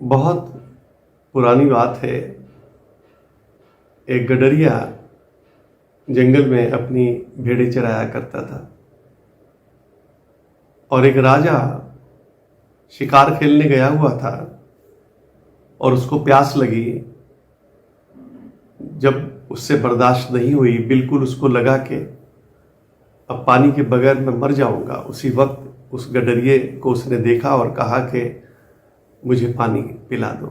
बहुत पुरानी बात है। एक गडरिया जंगल में अपनी भेड़ें चराया करता था और एक राजा शिकार खेलने गया हुआ था और उसको प्यास लगी। जब उससे बर्दाश्त नहीं हुई, बिल्कुल उसको लगा कि अब पानी के बगैर मैं मर जाऊंगा, उसी वक्त उस गडरिये को उसने देखा और कहा कि मुझे पानी पिला दो।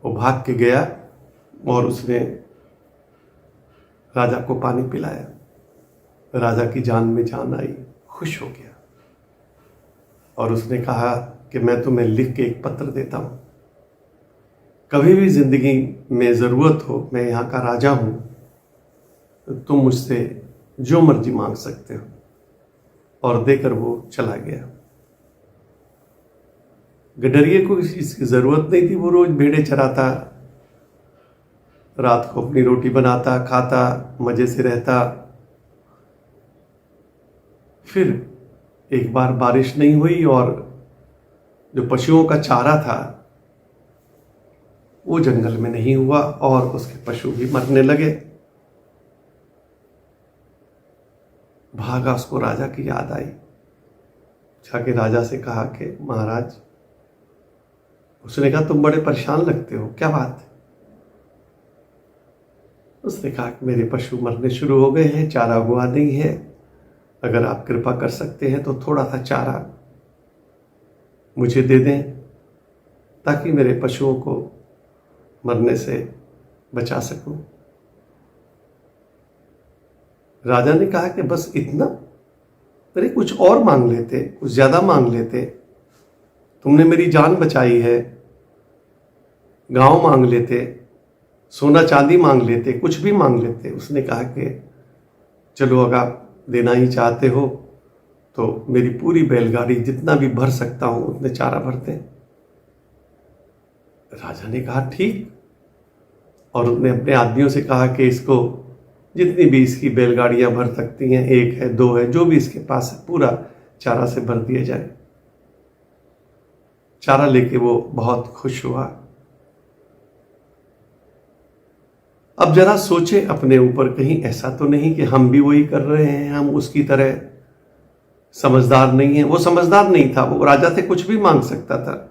वो भाग के गया और उसने राजा को पानी पिलाया। राजा की जान में जान आई, खुश हो गया और उसने कहा कि मैं तुम्हें लिख के एक पत्र देता हूं, कभी भी जिंदगी में ज़रूरत हो, मैं यहाँ का राजा हूं, तो तुम मुझसे जो मर्जी मांग सकते हो। और देकर वो चला गया। गडरिये को इस चीज़ की ज़रूरत नहीं थी। वो रोज भेड़ें चराता, रात को अपनी रोटी बनाता, खाता, मज़े से रहता। फिर एक बार बारिश नहीं हुई और जो पशुओं का चारा था वो जंगल में नहीं हुआ और उसके पशु भी मरने लगे। भागा, उसको राजा की याद आई। जाके राजा से कहा कि महाराज, उसने कहा तुम बड़े परेशान लगते हो, क्या बात है? उसने कहा कि मेरे पशु मरने शुरू हो गए हैं, चारा हुआ नहीं है, अगर आप कृपा कर सकते हैं तो थोड़ा सा चारा मुझे दे दें ताकि मेरे पशुओं को मरने से बचा सकूं। राजा ने कहा कि बस इतना? अरे कुछ और मांग लेते, कुछ ज्यादा मांग लेते। तुमने मेरी जान बचाई है, गांव मांग लेते, सोना चांदी मांग लेते, कुछ भी मांग लेते। उसने कहा कि चलो अगर आप देना ही चाहते हो तो मेरी पूरी बैलगाड़ी जितना भी भर सकता हूं उतने चारा भरते। राजा ने कहा ठीक, और उसने अपने आदमियों से कहा कि इसको जितनी भी इसकी बैलगाड़ियां भर सकती हैं, 1 है 2 है, जो भी इसके पास है, पूरा चारा से भर दिया जाए। चारा लेके वो बहुत खुश हुआ। अब जरा सोचे अपने ऊपर, कहीं ऐसा तो नहीं कि हम भी वही कर रहे हैं, हम उसकी तरह समझदार नहीं है। वो समझदार नहीं था, वो राजा से कुछ भी मांग सकता था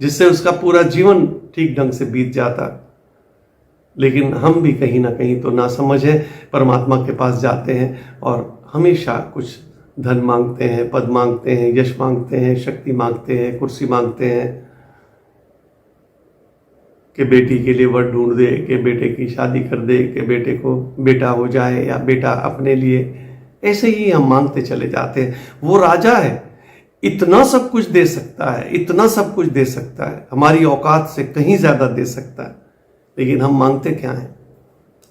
जिससे उसका पूरा जीवन ठीक ढंग से बीत जाता। लेकिन हम भी कहीं ना कहीं तो नासमझ है, परमात्मा के पास जाते हैं और हमेशा कुछ धन मांगते हैं, पद मांगते हैं, यश मांगते हैं, शक्ति मांगते हैं, कुर्सी मांगते हैं कि बेटी के लिए वर ढूंढ दे, कि बेटे की शादी कर दे, कि बेटे को बेटा हो जाए या बेटा अपने लिए। ऐसे ही हम मांगते चले जाते हैं। वो राजा है, इतना सब कुछ दे सकता है, इतना सब कुछ दे सकता है, हमारी औकात से कहीं ज्यादा दे सकता है, लेकिन हम मांगते क्या हैं?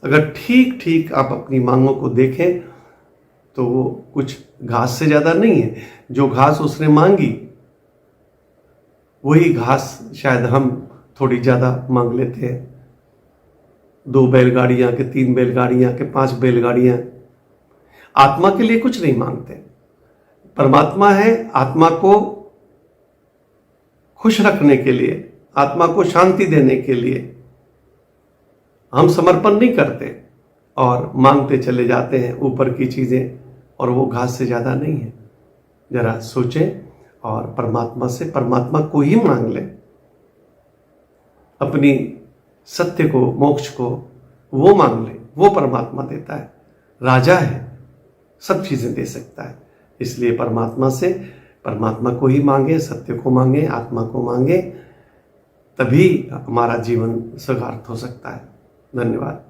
अगर ठीक ठीक आप अपनी मांगों को देखें तो वो कुछ घास से ज्यादा नहीं है। जो घास उसने मांगी वही घास शायद हम थोड़ी ज्यादा मांग लेते हैं। 2 बैलगाड़ियां के 3 बैलगाड़ियां के 5 बैलगाड़ियां। आत्मा के लिए कुछ नहीं मांगते। परमात्मा है, आत्मा को खुश रखने के लिए, आत्मा को शांति देने के लिए हम समर्पण नहीं करते और मांगते चले जाते हैं ऊपर की चीजें, और वो घास से ज्यादा नहीं है। जरा सोचें और परमात्मा से, परमात्मा को ही मांग लें। अपनी सत्य को, मोक्ष को वो मांग लें, वो परमात्मा देता है। राजा है, सब चीजें दे सकता है। इसलिए परमात्मा से, परमात्मा को ही मांगे, सत्य को मांगे, आत्मा को मांगे, तभी हमारा जीवन सार्थक हो सकता है। धन्यवाद।